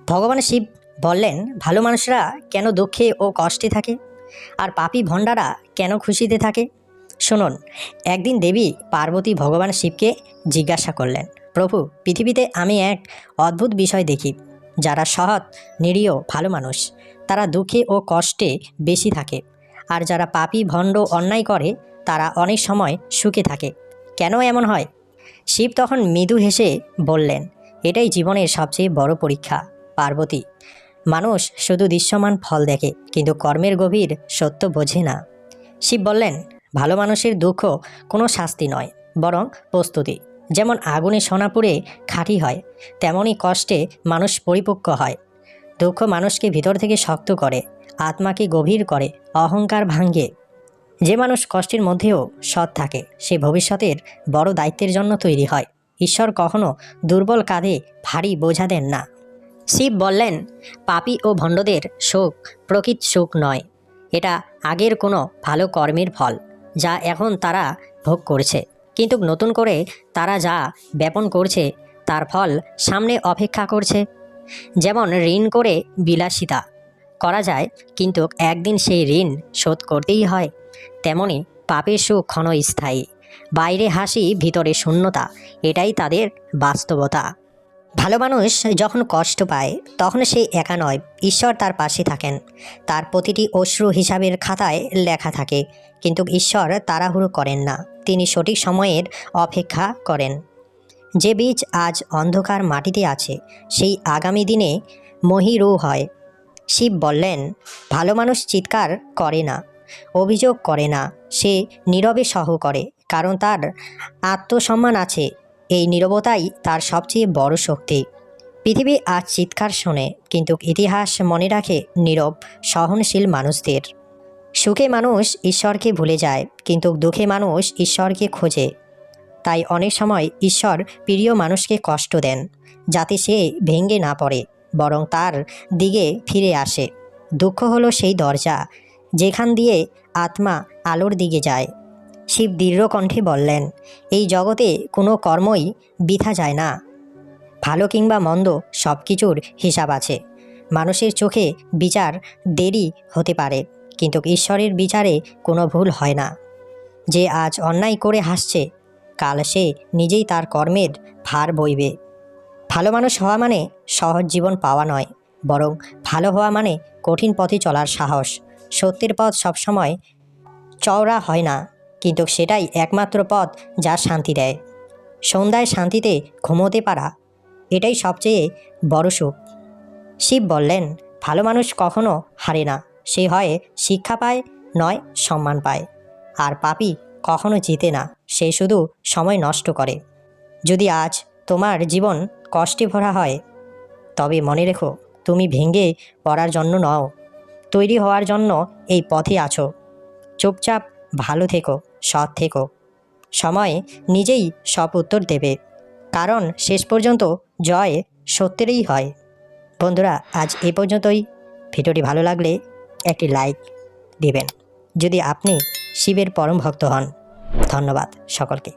ভগবান শিব বললেন, ভালো মানুষরা কেন দুঃখে ও কষ্টে থাকে আর পাপী ভণ্ডারা কেন খুশিতে থাকে। শুনুন। একদিন দেবী পার্বতী ভগবান শিবকে জিজ্ঞাসা করলেন, প্রভু, পৃথিবীতে আমি এক অদ্ভুত বিষয় দেখি। যারা সৎ, নিরীহ, ভালো মানুষ তারা দুঃখে ও কষ্টে বেশি থাকে, আর যারা পাপী ভণ্ড অন্যায় করে তারা অনেক সময় সুখে থাকে। কেন এমন হয়? শিব তখন মৃদু হেসে বললেন, এটাই জীবনের সবচেয়ে বড় পরীক্ষা পার্বতী। মানুষ শুধু দৃশ্যমান ফল দেখে, কিন্তু কর্মের গভীর সত্য বোঝে না। শিব বললেন, ভালো মানুষের দুঃখ কোনো শাস্তি নয়, বরং প্রস্তুতি। যেমন আগুনে সোনা পুড়ে খাঁটি হয়, তেমনই কষ্টে মানুষ পরিপক্ক হয়। দুঃখ মানুষকে ভিতর থেকে শক্ত করে, আত্মাকে গভীর করে, অহংকার ভাঙে। যে মানুষ কষ্টের মধ্যেও সৎ থাকে সে ভবিষ্যতের বড় দায়িত্বের জন্য তৈরি হয়। ঈশ্বর কখনো দুর্বল কাঁধে ভারী বোঝা দেন না। শিব বললেন, পাপী ও ভণ্ডদের সুখ প্রকৃত সুখ নয়, এটা আগের কোনো ভালো কর্মের ফল, যা এখন তারা ভোগ করছে। কিন্তু নতুন করে তারা যা ব্যাপন করছে তার ফল সামনে অপেক্ষা করছে। যেমন ঋণ করে বিলাসিতা করা যায়, কিন্তু একদিন সেই ঋণ শোধ করতেই হয়। তেমনি পাপের সুখ ক্ষণস্থায়ী, বাইরে হাসি ভিতরে শূন্যতা, এটাই তাদের বাস্তবতা। ভালো মানুষ যখন কষ্ট পায় তখন সে একা নয়, ঈশ্বর তার পাশে থাকেন। তার প্রতিটি অশ্রু হিসাবের খাতায় লেখা থাকে, কিন্তু ঈশ্বর তাড়াহুড়ো করেন না, তিনি সঠিক সময়ের অপেক্ষা করেন। যে বীজ আজ অন্ধকার মাটিতে আছে সেই আগামী দিনে মহিরু হয়। শিব বললেন, ভালো মানুষ চিৎকার করে না, অভিযোগ করে না, সে নীরবে সহ করে, কারণ তার আত্মসম্মান আছে। এই নীরবতাই তার সবচেয়ে বড় শক্তি। পৃথিবী আজ চিৎকার শোনে, কিন্তু ইতিহাস মনে রাখে নীরব সহনশীল মানুষদের। সুখে মানুষ ঈশ্বরকে ভুলে যায়, কিন্তু দুঃখে মানুষ ঈশ্বরকে খোঁজে। তাই অনেক সময় ঈশ্বর প্রিয় মানুষকে কষ্ট দেন, যাতে সে ভেঙে না পড়ে, বরং তার দিকে ফিরে আসে। দুঃখ হলো সেই দরজা যেখান দিয়ে আত্মা আলোর দিকে যায়। শিব দৃঢ় কণ্ঠে বললেন, এই জগতে কোনো কর্মই বৃথা যায় না। ভালো কিংবা মন্দ সব কিছুর হিসাব আছে। মানুষের চোখে বিচার দেরি হতে পারে, কিন্তু ঈশ্বরের বিচারে কোনো ভুল হয় না। যে আজ অন্যায় করে হাসছে, কাল সে নিজেই তার কর্মের ভার বইবে। ভালো মানুষ হওয়া মানে সহজ জীবন পাওয়া নয়, বরং ভালো হওয়া মানে কঠিন পথে চলার সাহস। সত্যের পথ সবসময় চওড়া হয় না, কিন্তু সেটাই একমাত্র পথ যা শান্তি দেয়। সন্ধ্যায় শান্তিতে ঘুমোতে পারা, এটাই সবচেয়ে বড় সুখ। শিব বললেন, ভালো মানুষ কখনো হারে না, সে হয় শিক্ষা পায়, নয় সম্মান পায়। আর পাপী কখনো জিতে না, সে শুধু সময় নষ্ট করে। যদি আজ তোমার জীবন কষ্টে ভরা হয়, তবে মনে রেখো, তুমি ভেঙে পড়ার জন্য নও, তৈরি হওয়ার জন্য এই পথে আছো। চুপচাপ ভালো থেকো, সৎ থেকো, সময় নিজেই সব উত্তর দেবে, কারণ শেষ পর্যন্ত জয় সত্যেরই হয়। বন্ধুরা, আজ এ পর্যন্তই। ভিডিওটি ভালো লাগলে একটি লাইক দিবেন যদি আপনি শিবের পরম ভক্ত হন। ধন্যবাদ সকলকে।